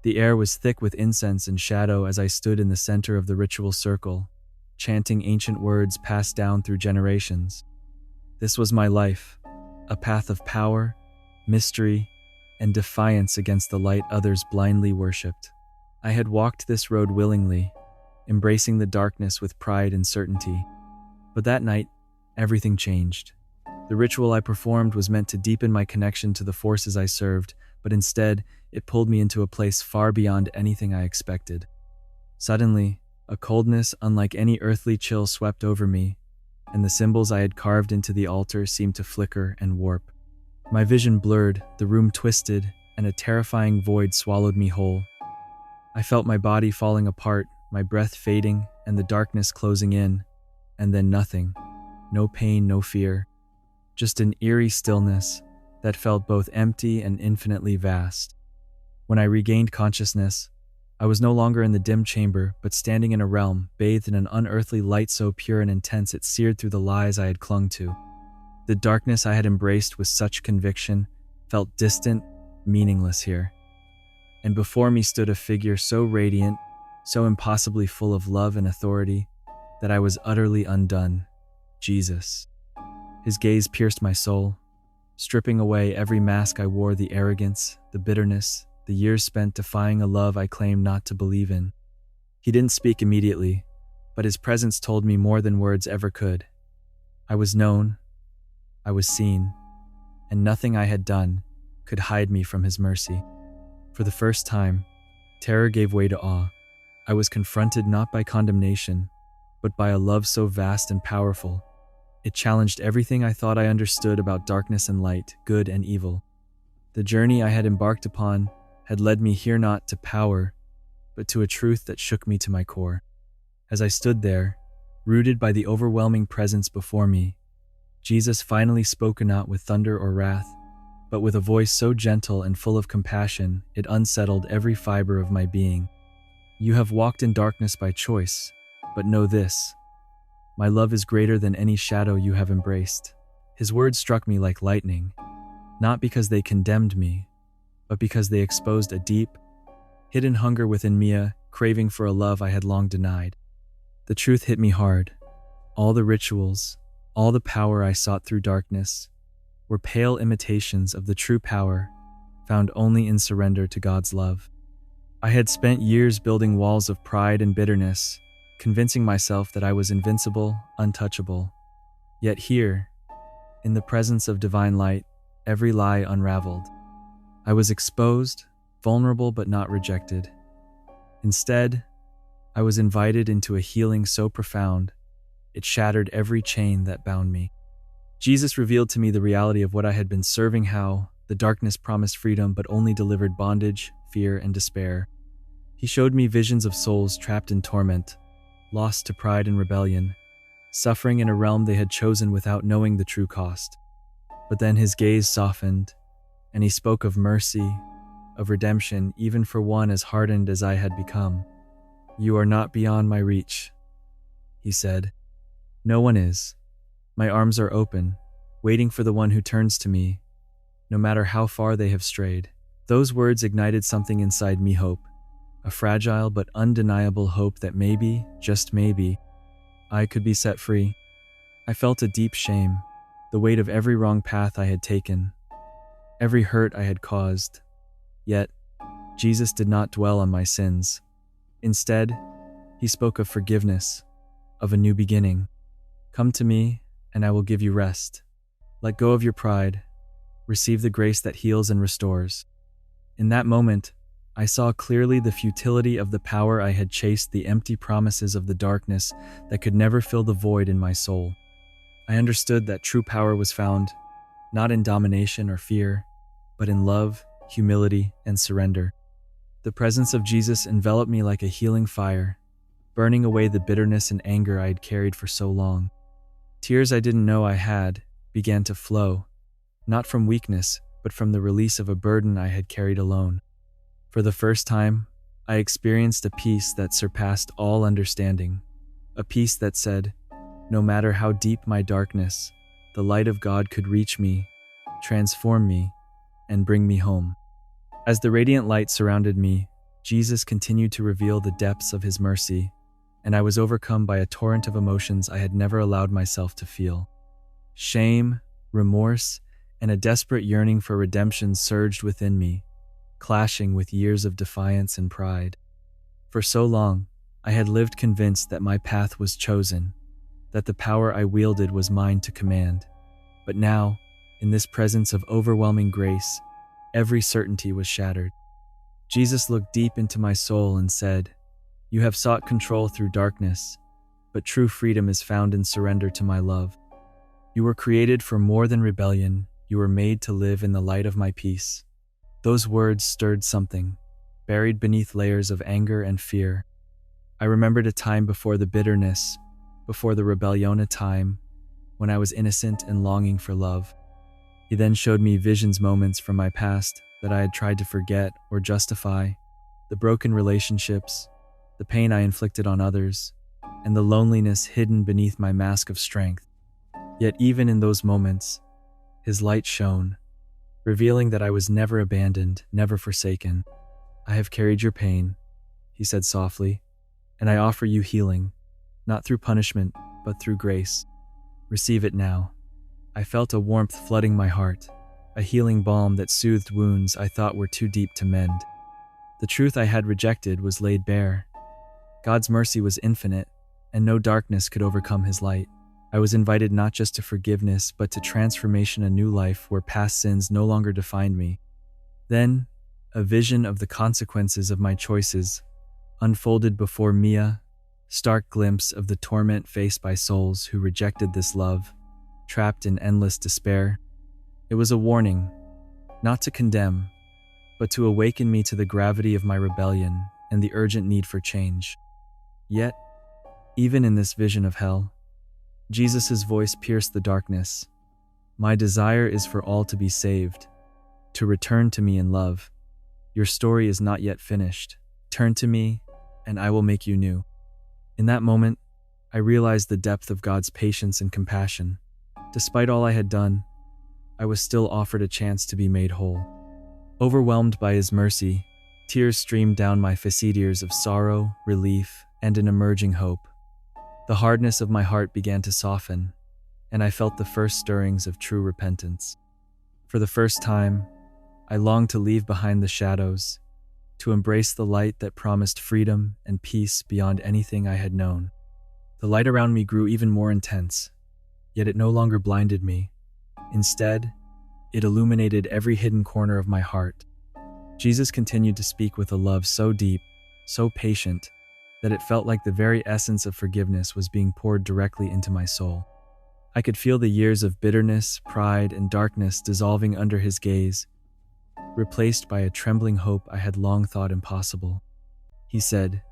The air was thick with incense and shadow as I stood in the center of the ritual circle, chanting ancient words passed down through generations. This was my life, a path of power, mystery, and defiance against the light others blindly worshipped. I had walked this road willingly, embracing the darkness with pride and certainty. But that night, everything changed. The ritual I performed was meant to deepen my connection to the forces I served, but instead, it pulled me into a place far beyond anything I expected. Suddenly, a coldness unlike any earthly chill swept over me, and the symbols I had carved into the altar seemed to flicker and warp. My vision blurred, the room twisted, and a terrifying void swallowed me whole. I felt my body falling apart, my breath fading, and the darkness closing in, and then nothing. No pain, no fear. Just an eerie stillness that felt both empty and infinitely vast. When I regained consciousness, I was no longer in the dim chamber, but standing in a realm bathed in an unearthly light so pure and intense it seared through the lies I had clung to. The darkness I had embraced with such conviction felt distant, meaningless here. And before me stood a figure so radiant, so impossibly full of love and authority, that I was utterly undone. Jesus. His gaze pierced my soul, stripping away every mask I wore, the arrogance, the bitterness, the years spent defying a love I claimed not to believe in. He didn't speak immediately, but his presence told me more than words ever could. I was known, I was seen, and nothing I had done could hide me from his mercy. For the first time, terror gave way to awe. I was confronted not by condemnation, but by a love so vast and powerful. It challenged everything I thought I understood about darkness and light, good and evil. The journey I had embarked upon had led me here not to power, but to a truth that shook me to my core. As I stood there, rooted by the overwhelming presence before me, Jesus finally spoke not with thunder or wrath, but with a voice so gentle and full of compassion, it unsettled every fiber of my being. You have walked in darkness by choice, but know this: my love is greater than any shadow you have embraced. His words struck me like lightning, not because they condemned me, but because they exposed a deep, hidden hunger within me, a craving for a love I had long denied. The truth hit me hard. All the rituals, all the power I sought through darkness, were pale imitations of the true power found only in surrender to God's love. I had spent years building walls of pride and bitterness, convincing myself that I was invincible, untouchable. Yet here, in the presence of divine light, every lie unraveled. I was exposed, vulnerable but not rejected. Instead, I was invited into a healing so profound, it shattered every chain that bound me. Jesus revealed to me the reality of what I had been serving, how the darkness promised freedom but only delivered bondage, fear, and despair. He showed me visions of souls trapped in torment, lost to pride and rebellion, suffering in a realm they had chosen without knowing the true cost. But then his gaze softened, and he spoke of mercy, of redemption, even for one as hardened as I had become. You are not beyond my reach, he said. No one is. My arms are open, waiting for the one who turns to me, no matter how far they have strayed. Those words ignited something inside me, hope, a fragile but undeniable hope that maybe, just maybe, I could be set free. I felt a deep shame, the weight of every wrong path I had taken, every hurt I had caused. Yet, Jesus did not dwell on my sins. Instead, he spoke of forgiveness, of a new beginning. Come to me, and I will give you rest. Let go of your pride. Receive the grace that heals and restores. In that moment, I saw clearly the futility of the power I had chased, the empty promises of the darkness that could never fill the void in my soul. I understood that true power was found, not in domination or fear, but in love, humility, and surrender. The presence of Jesus enveloped me like a healing fire, burning away the bitterness and anger I had carried for so long. Tears I didn't know I had began to flow, not from weakness, but from the release of a burden I had carried alone. For the first time, I experienced a peace that surpassed all understanding, a peace that said, no matter how deep my darkness, the light of God could reach me, transform me, and bring me home. As the radiant light surrounded me, Jesus continued to reveal the depths of his mercy, and I was overcome by a torrent of emotions I had never allowed myself to feel. Shame, remorse, and a desperate yearning for redemption surged within me, clashing with years of defiance and pride. For so long, I had lived convinced that my path was chosen, that the power I wielded was mine to command. But now, in this presence of overwhelming grace, every certainty was shattered. Jesus looked deep into my soul and said, "You have sought control through darkness, but true freedom is found in surrender to my love. You were created for more than rebellion. You were made to live in the light of my peace." Those words stirred something, buried beneath layers of anger and fear. I remembered a time before the bitterness, before the rebellion, a time when I was innocent and longing for love. He then showed me visions, moments from my past that I had tried to forget or justify, the broken relationships, the pain I inflicted on others, and the loneliness hidden beneath my mask of strength. Yet even in those moments, his light shone, revealing that I was never abandoned, never forsaken. "I have carried your pain," he said softly, "and I offer you healing, not through punishment, but through grace. Receive it now." I felt a warmth flooding my heart, a healing balm that soothed wounds I thought were too deep to mend. The truth I had rejected was laid bare. God's mercy was infinite, and no darkness could overcome his light. I was invited not just to forgiveness, but to transformation, a new life where past sins no longer defined me. Then, a vision of the consequences of my choices unfolded before me, a stark glimpse of the torment faced by souls who rejected this love, trapped in endless despair. It was a warning, not to condemn, but to awaken me to the gravity of my rebellion and the urgent need for change. Yet, even in this vision of hell, Jesus' voice pierced the darkness. "My desire is for all to be saved, to return to me in love. Your story is not yet finished. Turn to me, and I will make you new." In that moment, I realized the depth of God's patience and compassion. Despite all I had done, I was still offered a chance to be made whole. Overwhelmed by his mercy, tears streamed down my face, tears of sorrow, relief, and an emerging hope. The hardness of my heart began to soften, and I felt the first stirrings of true repentance. For the first time, I longed to leave behind the shadows, to embrace the light that promised freedom and peace beyond anything I had known. The light around me grew even more intense, yet it no longer blinded me. Instead, it illuminated every hidden corner of my heart. Jesus continued to speak with a love so deep, so patient, that it felt like the very essence of forgiveness was being poured directly into my soul. I could feel the years of bitterness, pride, and darkness dissolving under his gaze, replaced by a trembling hope I had long thought impossible. He said,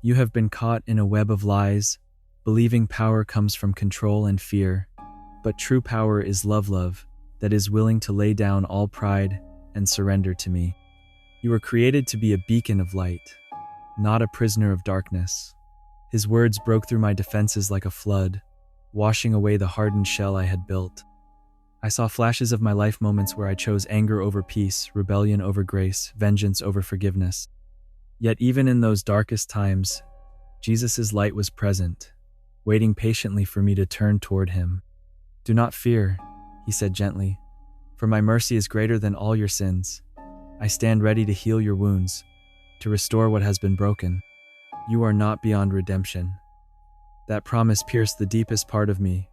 "You have been caught in a web of lies, believing power comes from control and fear, but true power is love that is willing to lay down all pride and surrender to me. You were created to be a beacon of light, not a prisoner of darkness." His words broke through my defenses like a flood, washing away the hardened shell I had built. I saw flashes of my life, moments where I chose anger over peace, rebellion over grace, vengeance over forgiveness. Yet even in those darkest times, Jesus' light was present, waiting patiently for me to turn toward him. "Do not fear," he said gently, "for my mercy is greater than all your sins. I stand ready to heal your wounds, to restore what has been broken. You are not beyond redemption." That promise pierced the deepest part of me,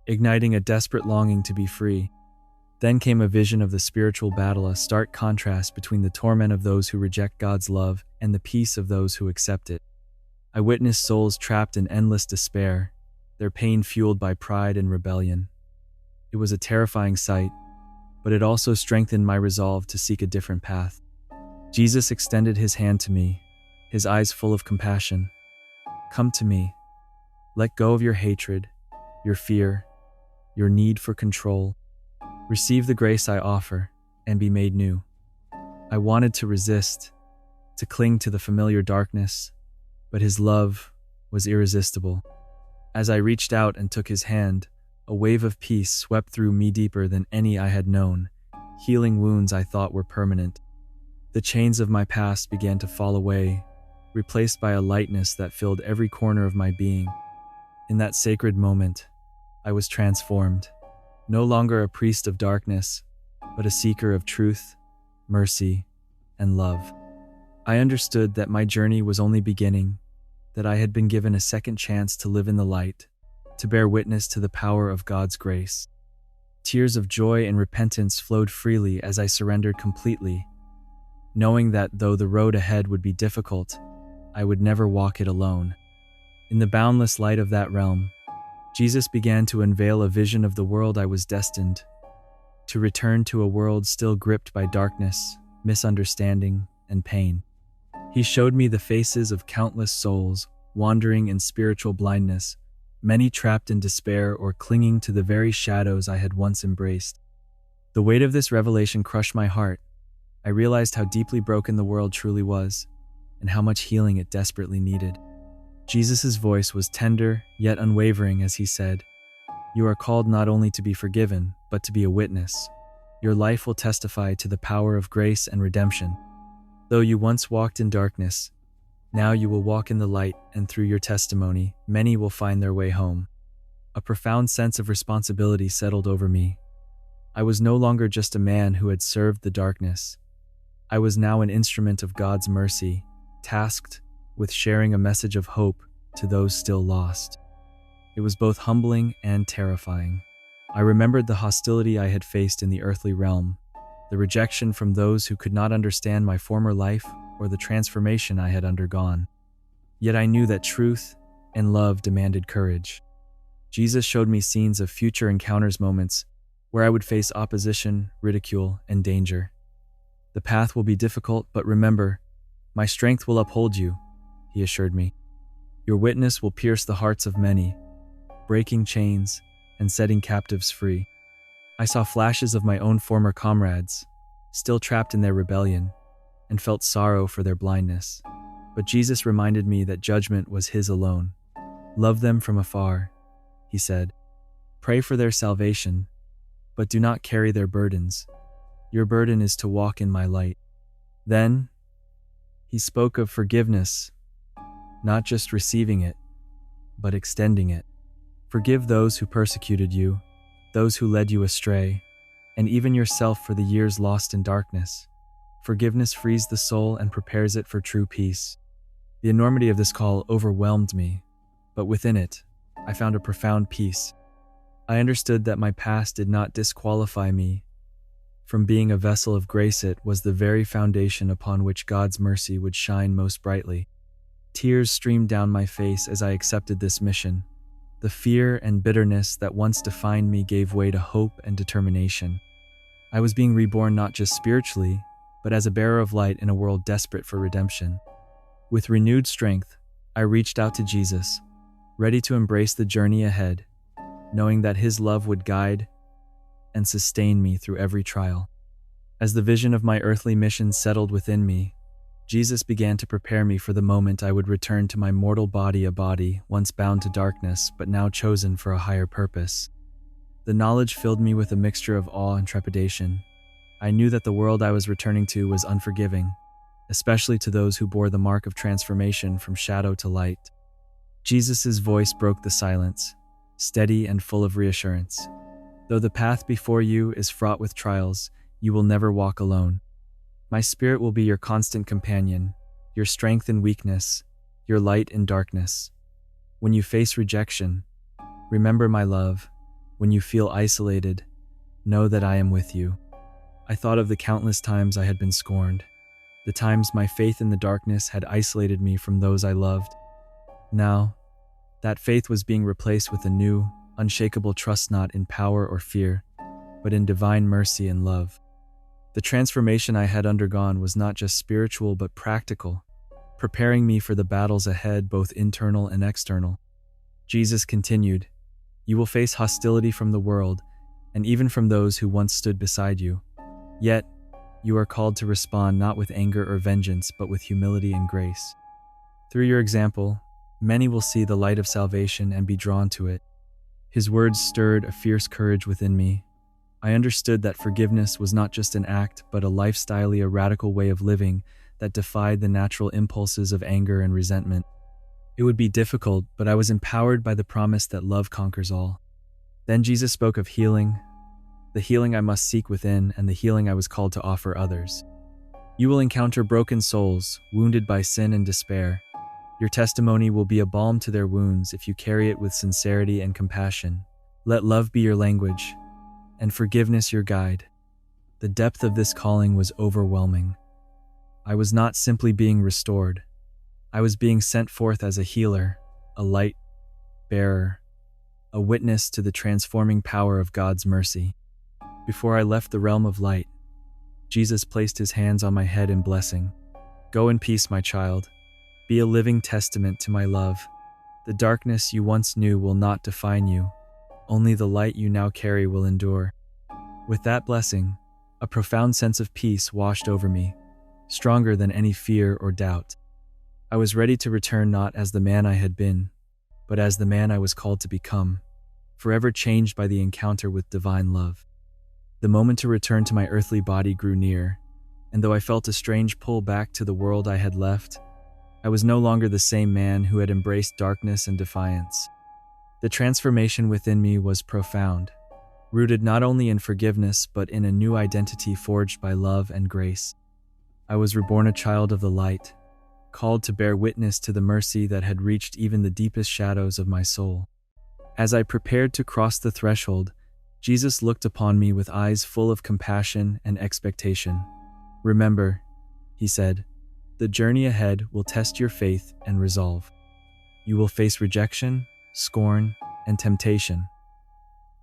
igniting a desperate longing to be free. Then came a vision of the spiritual battle, a stark contrast between the torment of those who reject God's love and the peace of those who accept it. I witnessed souls trapped in endless despair, their pain fueled by pride and rebellion. It was a terrifying sight, but it also strengthened my resolve to seek a different path. Jesus extended his hand to me, his eyes full of compassion. "Come to me. Let go of your hatred, your fear, your need for control. Receive the grace I offer and be made new." I wanted to resist, to cling to the familiar darkness, but his love was irresistible. As I reached out and took his hand, a wave of peace swept through me, deeper than any I had known, healing wounds I thought were permanent. The chains of my past began to fall away, replaced by a lightness that filled every corner of my being. In that sacred moment, I was transformed, no longer a priest of darkness, but a seeker of truth, mercy, and love. I understood that my journey was only beginning, that I had been given a second chance to live in the light, to bear witness to the power of God's grace. Tears of joy and repentance flowed freely as I surrendered completely, knowing that though the road ahead would be difficult, I would never walk it alone. In the boundless light of that realm, Jesus began to unveil a vision of the world I was destined to return to, a world still gripped by darkness, misunderstanding, and pain. He showed me the faces of countless souls wandering in spiritual blindness, many trapped in despair or clinging to the very shadows I had once embraced. The weight of this revelation crushed my heart. I realized how deeply broken the world truly was, and how much healing it desperately needed. Jesus' voice was tender, yet unwavering as he said, "You are called not only to be forgiven, but to be a witness. Your life will testify to the power of grace and redemption. Though you once walked in darkness, now you will walk in the light, and through your testimony, many will find their way home." A profound sense of responsibility settled over me. I was no longer just a man who had served the darkness. I was now an instrument of God's mercy, tasked with sharing a message of hope to those still lost. It was both humbling and terrifying. I remembered the hostility I had faced in the earthly realm, the rejection from those who could not understand my former life or the transformation I had undergone. Yet I knew that truth and love demanded courage. Jesus showed me scenes of future encounters, moments where I would face opposition, ridicule, and danger. "The path will be difficult, but remember, my strength will uphold you," he assured me. "Your witness will pierce the hearts of many, breaking chains and setting captives free." I saw flashes of my own former comrades, still trapped in their rebellion, and felt sorrow for their blindness. But Jesus reminded me that judgment was his alone. "Love them from afar," he said. "Pray for their salvation, but do not carry their burdens. Your burden is to walk in my light." Then, he spoke of forgiveness, not just receiving it, but extending it. "Forgive those who persecuted you, those who led you astray, and even yourself for the years lost in darkness. Forgiveness frees the soul and prepares it for true peace." The enormity of this call overwhelmed me, but within it, I found a profound peace. I understood that my past did not disqualify me from being a vessel of grace. It was the very foundation upon which God's mercy would shine most brightly. Tears streamed down my face as I accepted this mission. The fear and bitterness that once defined me gave way to hope and determination. I was being reborn not just spiritually, but as a bearer of light in a world desperate for redemption. With renewed strength, I reached out to Jesus, ready to embrace the journey ahead, knowing that his love would guide and sustain me through every trial. As the vision of my earthly mission settled within me, Jesus began to prepare me for the moment I would return to my mortal body, a body once bound to darkness but now chosen for a higher purpose. The knowledge filled me with a mixture of awe and trepidation. I knew that the world I was returning to was unforgiving, especially to those who bore the mark of transformation from shadow to light. Jesus' voice broke the silence, steady and full of reassurance. "Though the path before you is fraught with trials, you will never walk alone. My spirit will be your constant companion, your strength in weakness, your light in darkness. When you face rejection, remember my love. When you feel isolated, know that I am with you." I thought of the countless times I had been scorned, the times my faith in the darkness had isolated me from those I loved. Now, that faith was being replaced with a new, unshakable trust, not in power or fear, but in divine mercy and love. The transformation I had undergone was not just spiritual but practical, preparing me for the battles ahead, both internal and external. Jesus continued, "You will face hostility from the world, and even from those who once stood beside you. Yet, you are called to respond not with anger or vengeance, but with humility and grace. Through your example, many will see the light of salvation and be drawn to it." His words stirred a fierce courage within me. I understood that forgiveness was not just an act, but a lifestyle, a radical way of living that defied the natural impulses of anger and resentment. It would be difficult, but I was empowered by the promise that love conquers all. Then Jesus spoke of healing, the healing I must seek within, and the healing I was called to offer others. You will encounter broken souls, wounded by sin and despair. Your testimony will be a balm to their wounds if you carry it with sincerity and compassion. Let love be your language, and forgiveness your guide. The depth of this calling was overwhelming. I was not simply being restored. I was being sent forth as a healer, a light bearer, a witness to the transforming power of God's mercy. Before I left the realm of light, Jesus placed his hands on my head in blessing. Go in peace, my child. Be a living testament to my love. The darkness you once knew will not define you. Only the light you now carry will endure. With that blessing, a profound sense of peace washed over me, stronger than any fear or doubt. I was ready to return not as the man I had been, but as the man I was called to become, forever changed by the encounter with divine love. The moment to return to my earthly body grew near, and though I felt a strange pull back to the world I had left, I was no longer the same man who had embraced darkness and defiance. The transformation within me was profound, rooted not only in forgiveness but in a new identity forged by love and grace. I was reborn a child of the light, called to bear witness to the mercy that had reached even the deepest shadows of my soul. As I prepared to cross the threshold, Jesus looked upon me with eyes full of compassion and expectation. Remember, he said, the journey ahead will test your faith and resolve. You will face rejection, scorn, and temptation.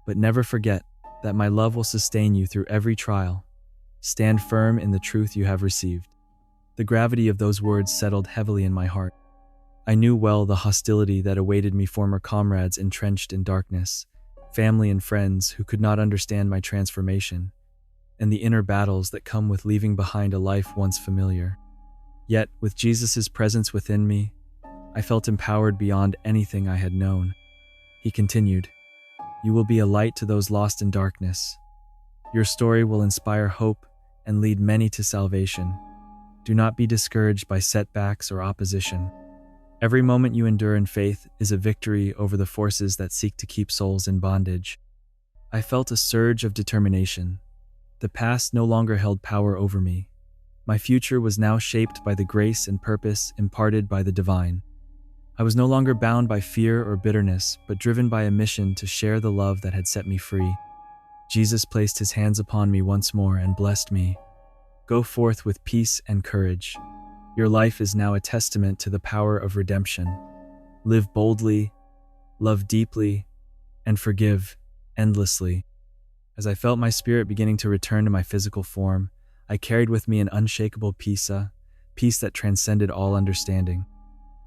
But never forget that my love will sustain you through every trial. Stand firm in the truth you have received. The gravity of those words settled heavily in my heart. I knew well the hostility that awaited me, former comrades entrenched in darkness, family and friends who could not understand my transformation, and the inner battles that come with leaving behind a life once familiar. Yet, with Jesus' presence within me, I felt empowered beyond anything I had known. He continued, "You will be a light to those lost in darkness. Your story will inspire hope and lead many to salvation. Do not be discouraged by setbacks or opposition. Every moment you endure in faith is a victory over the forces that seek to keep souls in bondage." I felt a surge of determination. The past no longer held power over me. My future was now shaped by the grace and purpose imparted by the divine. I was no longer bound by fear or bitterness, but driven by a mission to share the love that had set me free. Jesus placed his hands upon me once more and blessed me. Go forth with peace and courage. Your life is now a testament to the power of redemption. Live boldly, love deeply, and forgive endlessly. As I felt my spirit beginning to return to my physical form, I carried with me an unshakable peace that transcended all understanding.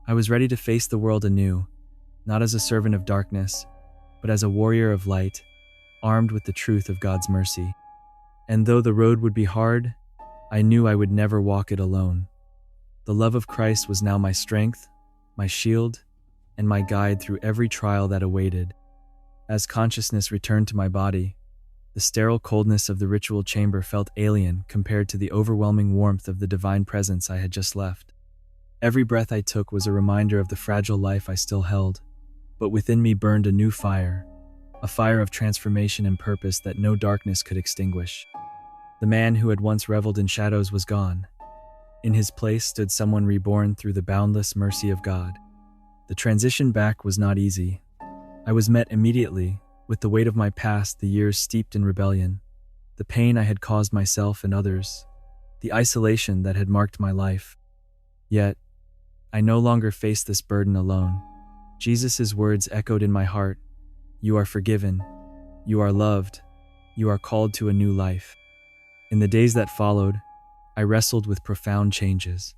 I was ready to face the world anew, not as a servant of darkness, but as a warrior of light, armed with the truth of God's mercy. And though the road would be hard, I knew I would never walk it alone. The love of Christ was now my strength, my shield, and my guide through every trial that awaited. As consciousness returned to my body, the sterile coldness of the ritual chamber felt alien compared to the overwhelming warmth of the divine presence I had just left. Every breath I took was a reminder of the fragile life I still held, but within me burned a new fire, a fire of transformation and purpose that no darkness could extinguish. The man who had once reveled in shadows was gone. In his place stood someone reborn through the boundless mercy of God. The transition back was not easy. I was met immediately with the weight of my past, the years steeped in rebellion, the pain I had caused myself and others, the isolation that had marked my life. Yet, I no longer faced this burden alone. Jesus' words echoed in my heart, "You are forgiven, you are loved, you are called to a new life." In the days that followed, I wrestled with profound changes.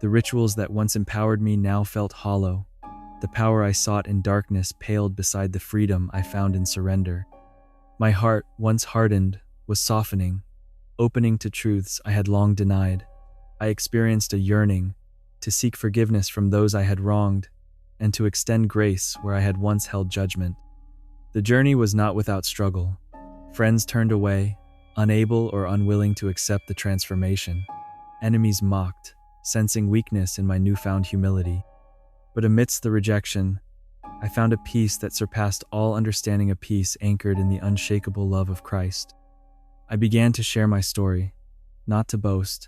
The rituals that once empowered me now felt hollow. The power I sought in darkness paled beside the freedom I found in surrender. My heart, once hardened, was softening, opening to truths I had long denied. I experienced a yearning to seek forgiveness from those I had wronged and to extend grace where I had once held judgment. The journey was not without struggle. Friends turned away, unable or unwilling to accept the transformation. Enemies mocked, sensing weakness in my newfound humility. But amidst the rejection, I found a peace that surpassed all understanding, a peace anchored in the unshakable love of Christ. I began to share my story, not to boast,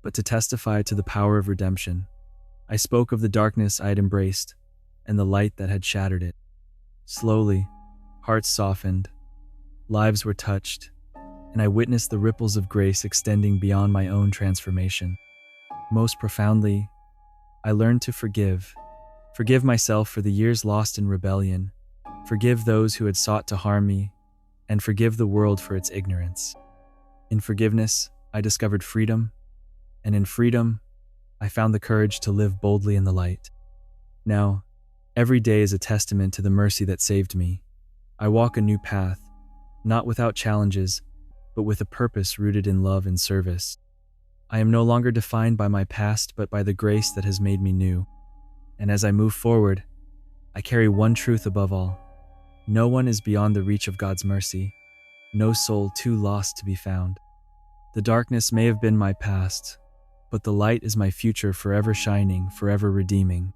but to testify to the power of redemption. I spoke of the darkness I had embraced and the light that had shattered it. Slowly, hearts softened, lives were touched, and I witnessed the ripples of grace extending beyond my own transformation. Most profoundly, I learned to forgive. Forgive myself for the years lost in rebellion, forgive those who had sought to harm me, and forgive the world for its ignorance. In forgiveness, I discovered freedom, and in freedom, I found the courage to live boldly in the light. Now, every day is a testament to the mercy that saved me. I walk a new path, not without challenges, but with a purpose rooted in love and service. I am no longer defined by my past, but by the grace that has made me new. And as I move forward, I carry one truth above all. No one is beyond the reach of God's mercy, no soul too lost to be found. The darkness may have been my past, but the light is my future, forever shining, forever redeeming.